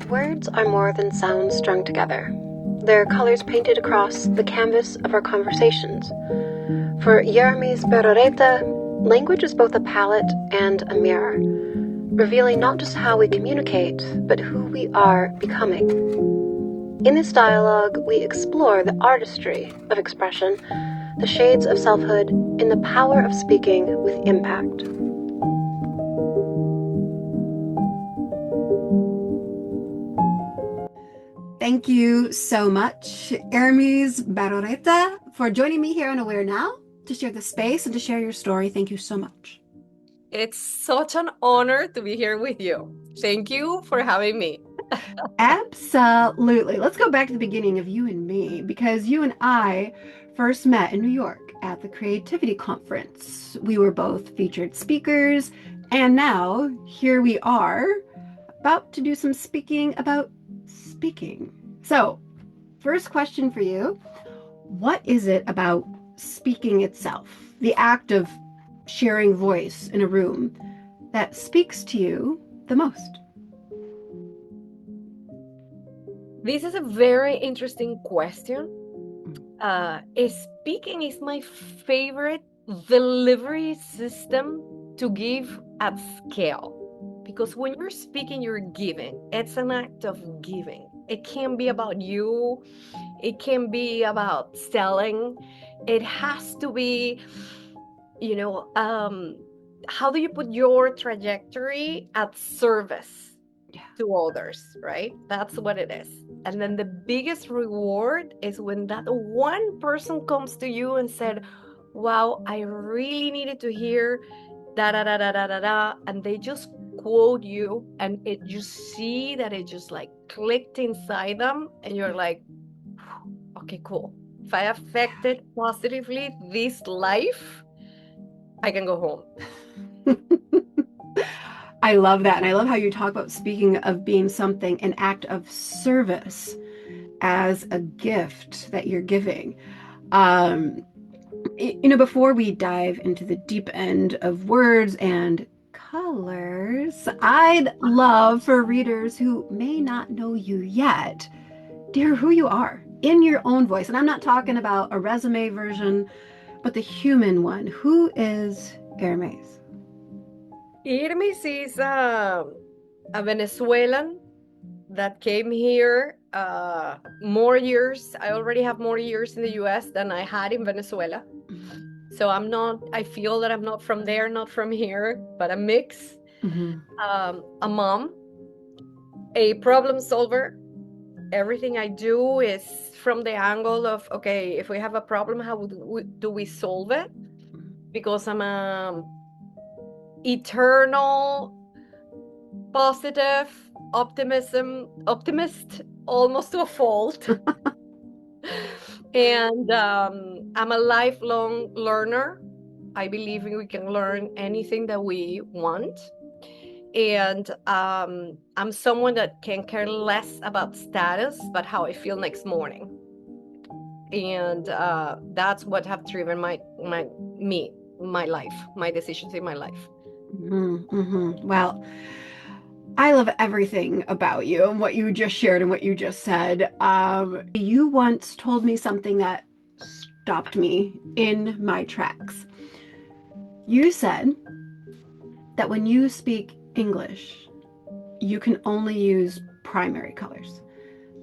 Words are more than sounds strung together. They're colors painted across the canvas of our conversations. For Yrmis Barroeta, language is both a palette and a mirror, revealing not just how we communicate, but who we are becoming. In this dialogue, we explore the artistry of expression, the shades of selfhood, and the power of speaking with impact. Thank you so much, Yrmis Barroeta, for joining me here on AwareNow to share the space and to share your story. Thank you so much. It's such an honor to be here with you. Thank you for having me. Absolutely. Let's go back to the beginning of you and me, because you and I first met in New York at the Creativity Conference. We were both featured speakers, and now here we are about to do some speaking about speaking. So, first question for you. What is it about speaking itself, the act of sharing voice in a room, that speaks to you the most? This is a very interesting question. Speaking is my favorite delivery system to give at scale. Because when you're speaking, you're giving. It's an act of giving. It can be about you. It can be about selling. It has to be, how do you put your trajectory at service to others, right? That's what it is. And then the biggest reward is when that one person comes to you and said, wow, I really needed to hear da da da da da da da, and they just quote you, and you see that it just like clicked inside them, and you're like, okay, cool. If I affected positively this life, I can go home. I love that. And I love how you talk about, speaking of being something, an act of service as a gift that you're giving. Before we dive into the deep end of words and colors, I'd love for readers who may not know you yet to hear who you are in your own voice. And I'm not talking about a resume version, but the human one. Who is Yrmis? Yrmis is a Venezuelan that came here more years. I already have more years in the US than I had in Venezuela. So I feel that I'm not from there, not from here, but a mix. A mom, a problem solver. Everything I do is from the angle of, okay, if we have a problem, how do we solve it? Because I'm a eternal positive optimist, almost to a fault. And I'm a lifelong learner. I believe we can learn anything that we want. And I'm someone that can care less about status, but how I feel next morning. And that's what have driven my life, my decisions in my life. Well, I love everything about you and what you just shared and what you just said. You once told me something that stopped me in my tracks. You said that when you speak English, you can only use primary colors.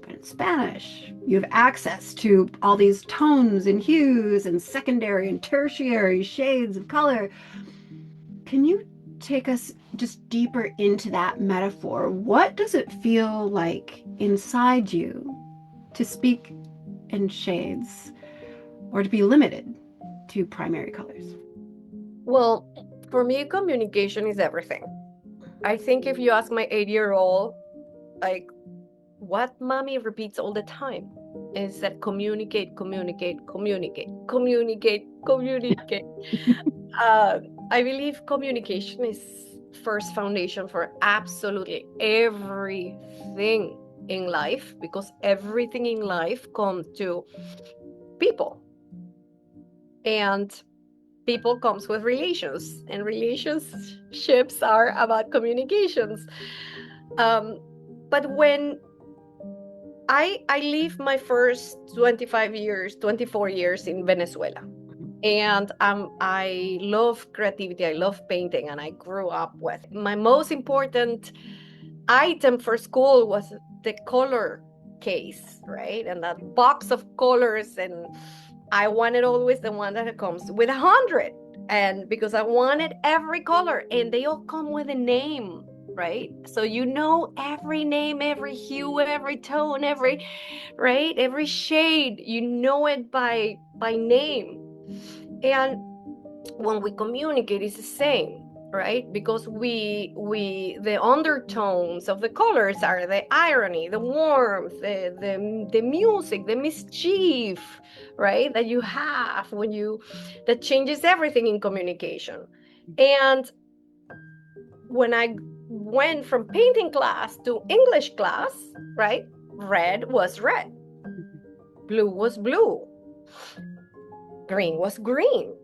But in Spanish, you have access to all these tones and hues and secondary and tertiary shades of color. Can you take us just deeper into that metaphor? What does it feel like inside you to speak in shades or to be limited to primary colors? Well, for me, communication is everything. I think if you ask my 8-year-old, like, what mommy repeats all the time is that communicate, communicate, communicate, communicate, communicate. I believe communication is first foundation for absolutely everything in life, because everything in life comes to people. And people comes with relations, and relationships are about communications. But when I lived my first 25 years, 24 years in Venezuela, and I love creativity, I love painting, and I grew up with my most important item for school was the color case, right? And that box of colors, and I wanted always the one that comes with 100, and because I wanted every color, and they all come with a name, right? So you know every name, every hue, every tone, every, right, every shade, you know it by name. And when we communicate, it's the same, right? Because the undertones of the colors are the irony, the warmth, the music, the mischief, right, that you have when you, that changes everything in communication. And when I went from painting class to English class, right, red was red, blue was blue, green was green,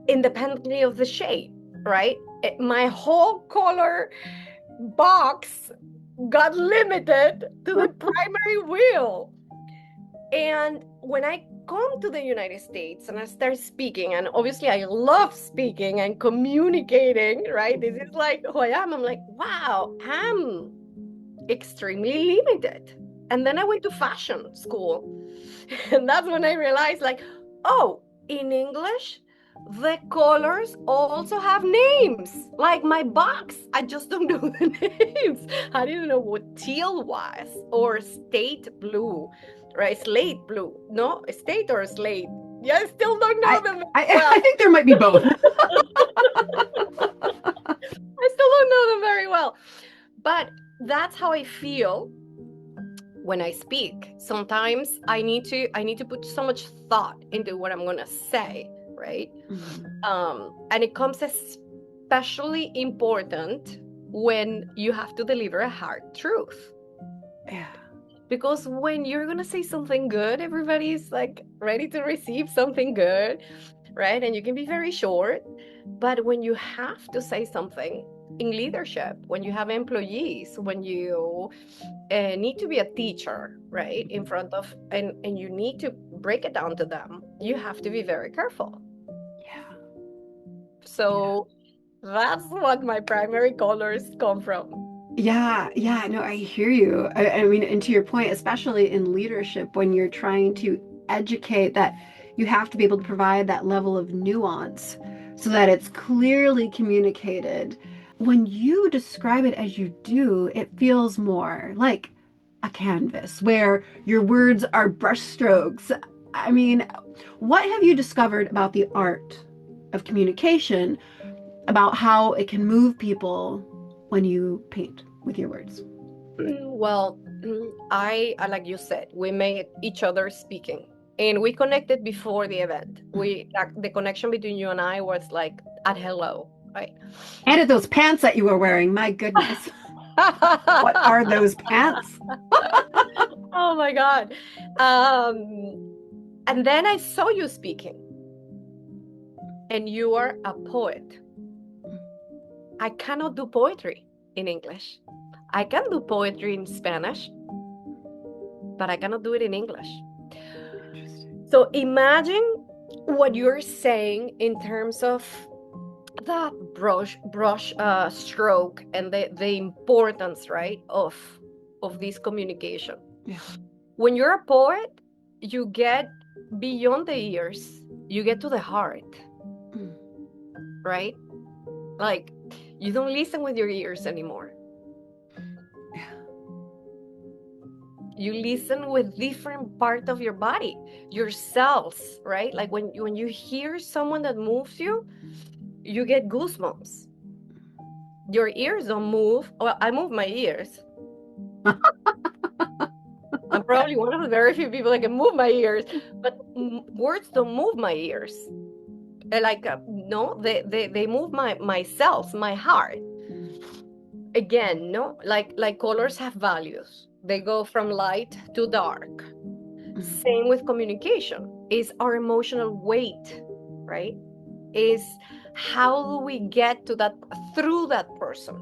independently of the shade, right? My whole color box got limited to the primary wheel. And when I come to the United States and I start speaking, and obviously I love speaking and communicating, right? This is like who I am. I'm like, wow, I'm extremely limited. And then I went to fashion school. And that's when I realized, like, oh, in English, the colors also have names. Like my box, I just don't know the names. I didn't know what teal was, or state blue, right? Slate blue. No, state or slate. Yeah, I still don't know them well. I think there might be both. I still don't know them very well. But that's how I feel when I speak. Sometimes I need to put so much thought into what I'm gonna say, right? And it comes especially important when you have to deliver a hard truth. Yeah. Because when you're gonna say something good, everybody's like ready to receive something good, right? And you can be very short. But when you have to say something in leadership, when you have employees, when you need to be a teacher, right, in front of, and you need to break it down to them, you have to be very careful. Yeah. So that's what my primary colors come from. Yeah, yeah, no, I hear you. I mean, and to your point, especially in leadership, when you're trying to educate, that you have to be able to provide that level of nuance so that it's clearly communicated. When you describe it as you do, it feels more like a canvas where your words are brushstrokes. I mean, what have you discovered about the art of communication, about how it can move people when you paint with your words? Well, I like you said, we made each other speaking, and we connected before the event. We, like, the connection between you and I was like at hello, right? And at those pants that you were wearing, my goodness. What are those pants? Oh my God. And then I saw you speaking, and you are a poet. I cannot do poetry in English. I can do poetry in Spanish, but I cannot do it in English. So imagine what you're saying in terms of that brush stroke, and the importance, right, of this communication. Yeah. When you're a poet, you get beyond the ears, you get to the heart, right? Like, you don't listen with your ears anymore. You listen with different part of your body, your cells, right? Like when you hear someone that moves you, you get goosebumps. Your ears don't move. Well, I move my ears. I'm probably one of the very few people that can move my ears, but words don't move my ears. Like, no, they move my cells, my heart. Again, no, like colors have values. They go from light to dark. Same with communication, is our emotional weight, right? is how do we get to that through that person?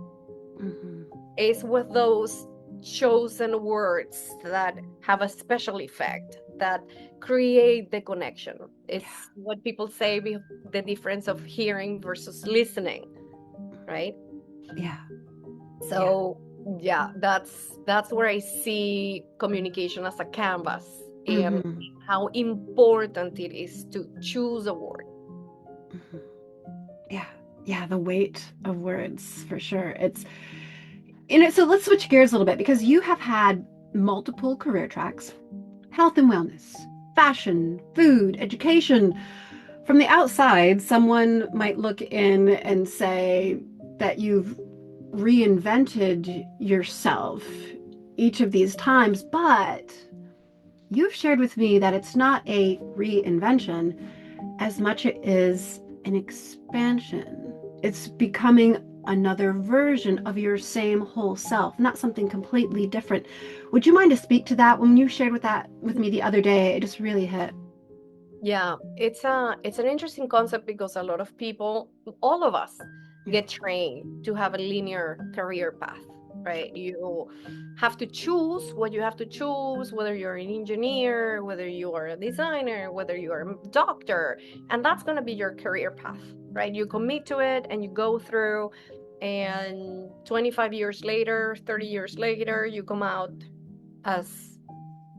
Is with those chosen words that have a special effect, that create the connection. It's what people say, the difference of hearing versus listening, right? Yeah. So yeah, that's where I see communication as a canvas, and how important it is to choose a word. Yeah, the weight of words, for sure. It's, so let's switch gears a little bit, because you have had multiple career tracks: health and wellness, fashion, food, education. From the outside, someone might look in and say that you've reinvented yourself each of these times, but you've shared with me that it's not a reinvention as much as it is an expansion. It's becoming another version of your same whole self, not something completely different. Would you mind to speak to that? When you shared with me the other day, it just really hit. Yeah, it's an interesting concept because a lot of people, all of us, get trained to have a linear career path, right? You have to choose what you have to choose, whether you're an engineer, whether you are a designer, whether you are a doctor, and that's going to be your career path, right? You commit to it and you go through, and 25 years later, 30 years later, you come out as,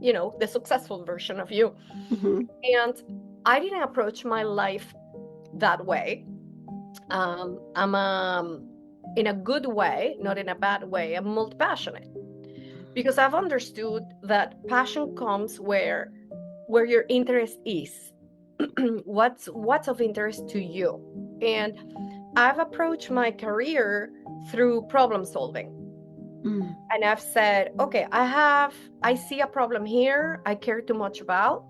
the successful version of you. And I didn't approach my life that way. I'm in a good way, not in a bad way. I'm multi-passionate because I've understood that passion comes where your interest is. What's of interest to you? And I've approached my career through problem solving. And I've said, okay, I see a problem here I care too much about.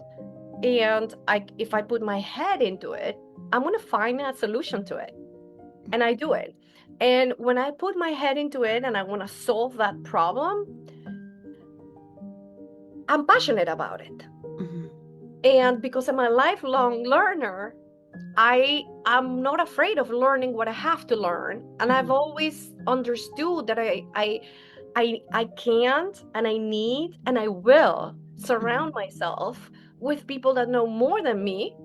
And if I put my head into it, I'm going to find a solution to it. And I do it. And when I put my head into it and I want to solve that problem, I'm passionate about it. And because I'm a lifelong learner, I'm not afraid of learning what I have to learn. And I've always understood that I can't, and I need, and I will surround myself with people that know more than me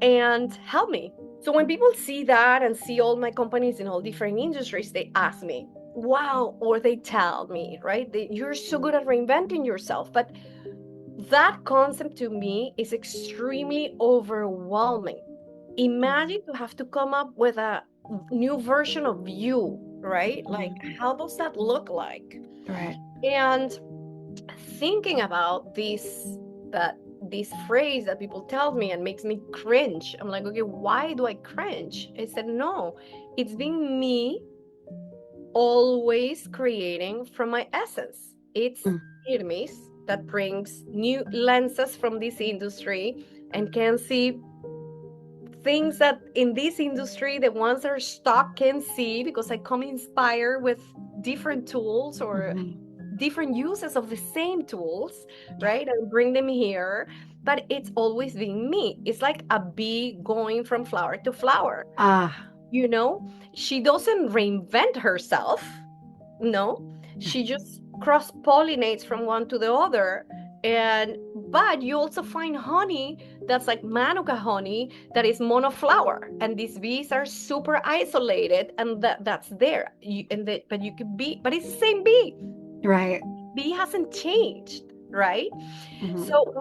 and help me. So when people see that and see all my companies in all different industries, they ask me, wow, or they tell me, right? You're so good at reinventing yourself. But that concept to me is extremely overwhelming. Imagine to have to come up with a new version of you, right? Like, how does that look like? Right. And thinking about this phrase that people tell me and makes me cringe. I'm like, okay, why do I cringe? I said, no, it's been me always creating from my essence. It's Yrmis that brings new lenses from this industry and can see things that in this industry the ones that are stuck can see, because I come inspired with different tools or different uses of the same tools, right? And bring them here. But it's always been me. It's like a bee going from flower to flower. She doesn't reinvent herself. No, she just cross pollinates from one to the other. But you also find honey that's like manuka honey that is monoflower, and these bees are super isolated, and that's there. But you could be, but it's the same bee. Right. Bee hasn't changed, right? So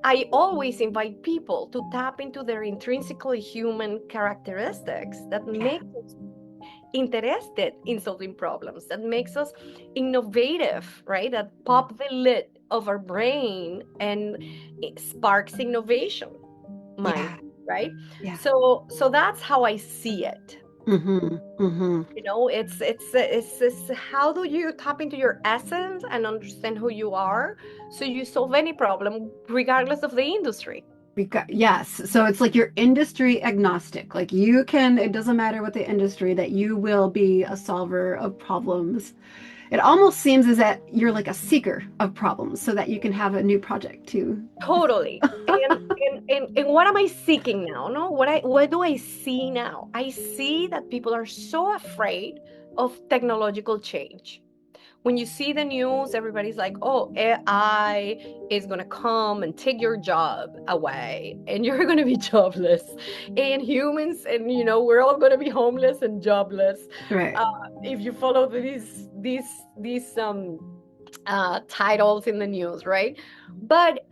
I always invite people to tap into their intrinsically human characteristics that make us interested in solving problems, that makes us innovative, right? That pop the lid of our brain and it sparks innovation mind, right? So that's how I see it. It's how do you tap into your essence and understand who you are so you solve any problem regardless of the industry. Yes. So it's like you're industry agnostic. Like it doesn't matter what the industry, that you will be a solver of problems. It almost seems as that you're like a seeker of problems so that you can have a new project to. Totally. And what am I seeking now? No, what do I see now? I see that people are so afraid of technological change. When you see the news, everybody's like, oh, AI is going to come and take your job away and you're going to be jobless. And humans, and we're all going to be homeless and jobless. Right. If you follow these titles in the news, right? But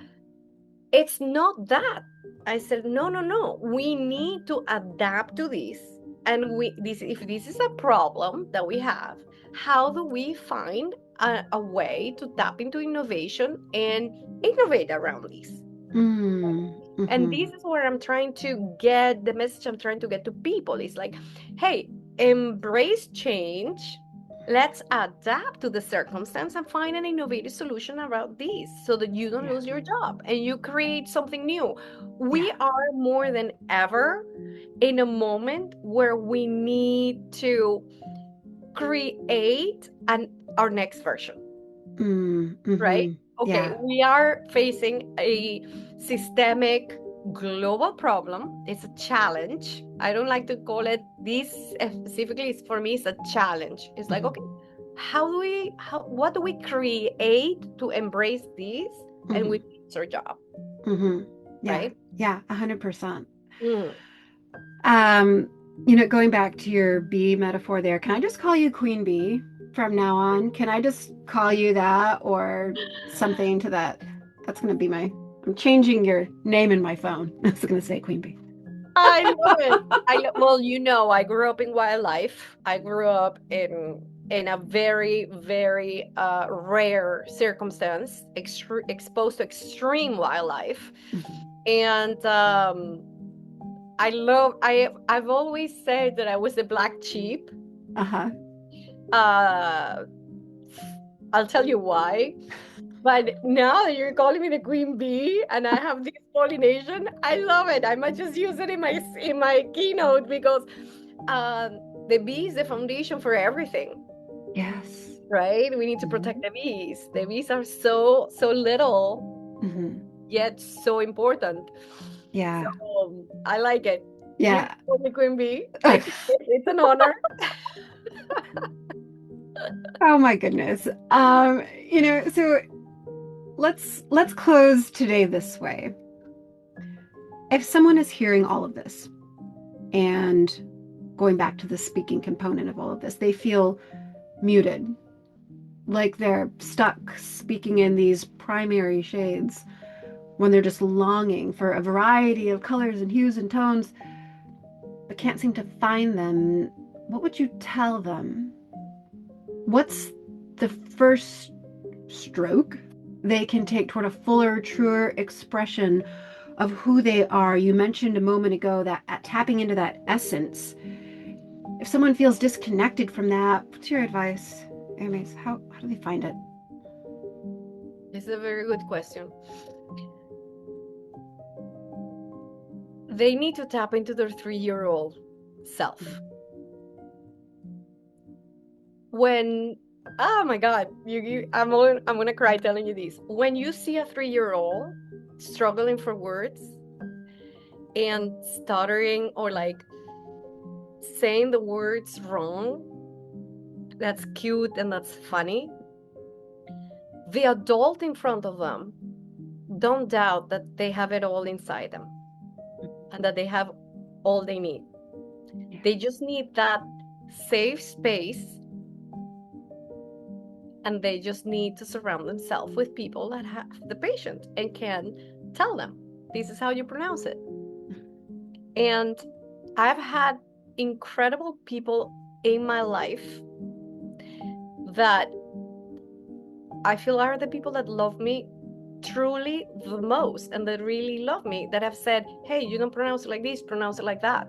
it's not that. I said, no, no, no. We need to adapt to this. And if this is a problem that we have, how do we find a way to tap into innovation and innovate around this? And Mm-hmm. this is where I'm trying to get the message I'm trying to get to people. It's like, hey, embrace change. Let's adapt to the circumstance and find an innovative solution around this so that you don't Yeah. lose your job and you create something new. Yeah. We are more than ever in a moment where we need to create our next version, right? Mm-hmm. Okay, Yeah. we are facing a systemic global problem. It's a challenge. I don't like to call it this specifically. It's for me, it's a challenge. It's like, okay, what do we create to embrace this and we Mm-hmm. fix our job, Mm-hmm. Yeah. right? Yeah. 100%. Mm. Um, going back to your bee metaphor there, can I just call you Queen Bee from now on? Can I just call you that or something to that? That's going to be I'm changing your name in my phone. It's going to say Queen Bee. I love it. Well, I grew up in wildlife. I grew up in a very, very rare circumstance, exposed to extreme wildlife, and I've always said that I was the black sheep. Uh-huh. Uh, I'll tell you why. But now that you're calling me the queen bee and I have this pollination, I love it. I might just use it in my keynote because the bee is the foundation for everything, Yes. right? We need to protect the bees. The bees are so little, Mm-hmm. yet so important. Yeah. So I like it. You Yeah. can call me queen bee. It's an honor. Oh my goodness. So let's close today this way. If someone is hearing all of this and going back to the speaking component of all of this, they feel muted, like they're stuck speaking in these primary shades when they're just longing for a variety of colors and hues and tones, but can't seem to find them. What would you tell them? What's the first stroke they can take toward a fuller, truer expression of who they are? You mentioned a moment ago that tapping into that essence. If someone feels disconnected from that, what's your advice, Yrmis? How do they find it? This is a very good question. They need to tap into their 3-year-old self. Oh my God, I'm gonna cry telling you this. When you see a 3-year-old struggling for words and stuttering or like saying the words wrong, that's cute and that's funny. The adult in front of them, don't doubt that they have it all inside them and that they have all they need. Yeah. They just need that safe space, and they just need to surround themselves with people that have the patience and can tell them, this is how you pronounce it. And I've had incredible people in my life that I feel are the people that love me truly the most and that really love me, that have said, hey, you don't pronounce it like this, pronounce it like that.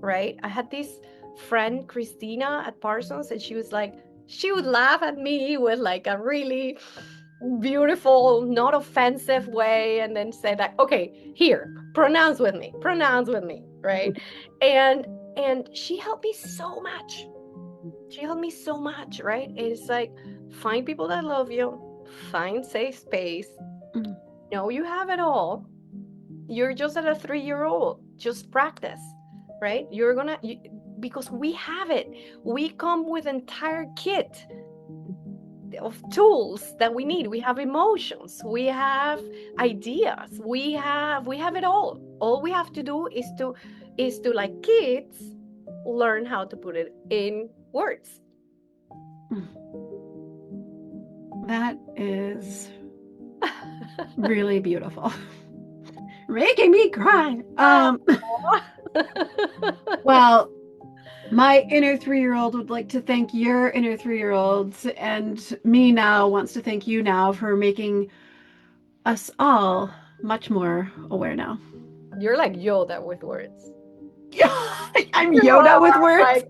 Right? I had this friend, Christina, at Parsons, and she was like, she would laugh at me with like a really beautiful, not offensive way, and then say that, okay, here, pronounce with me, right? And she helped me so much. she helped me so much, right? It's like, find people that love you, find safe space. Mm. Know you have it all. You're just at a 3-year-old. Just practice, right? Because we have it. We come with entire kit of tools that we need. We have emotions, we have ideas, we have it all we have to do is to like kids learn how to put it in words. That is really beautiful. Making me cry. Well, my inner 3-year-old would like to thank your inner 3-year-old, and me now wants to thank you now for making us all much more aware now. You're like Yoda with words. I'm You Yoda with are words.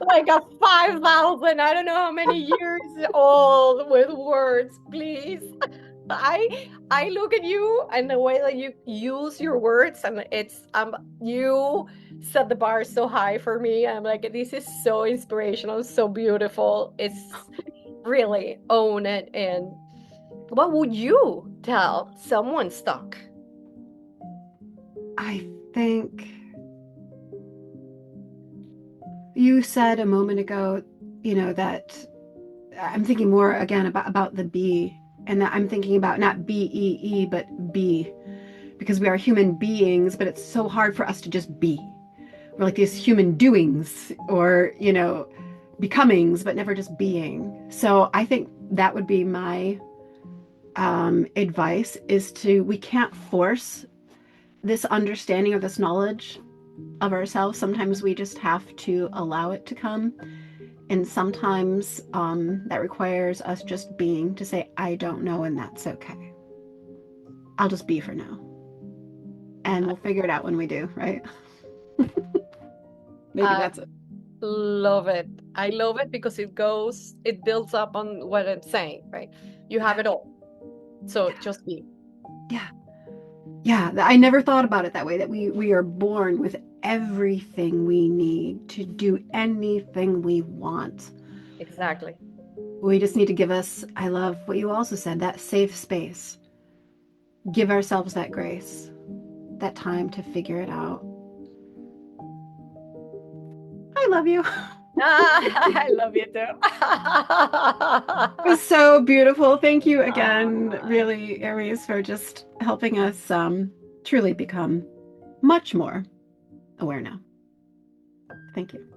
like a 5,000, I don't know how many years old with words, please. I look at you and the way that you use your words, and it's you set the bar so high for me. I'm like, this is so inspirational, so beautiful. It's really own it. And what would you tell someone stuck? I think you said a moment ago, that I'm thinking more again about the bee, and that I'm thinking about not BEE, but be, because we are human beings, but it's so hard for us to just be. We're like these human doings, or, becomings, but never just being. So I think that would be my advice, is we can't force this understanding or this knowledge of ourselves. Sometimes we just have to allow it to come. And sometimes that requires us just being, to say, I don't know, and that's okay. I'll just be for now. And we'll figure it out when we do, right? Maybe I that's it. love it. I love it because it builds up on what I'm saying, right? You have it all. So just be. Yeah. Yeah. I never thought about it that way, that we are born with everything we need to do anything we want. Exactly. We just need to give us, I love what you also said, that safe space. Give ourselves that grace, that time to figure it out. I love you. I love you too. It was so beautiful. Thank you again, really, Yrmis, for just helping us truly become much more aware now. Thank you.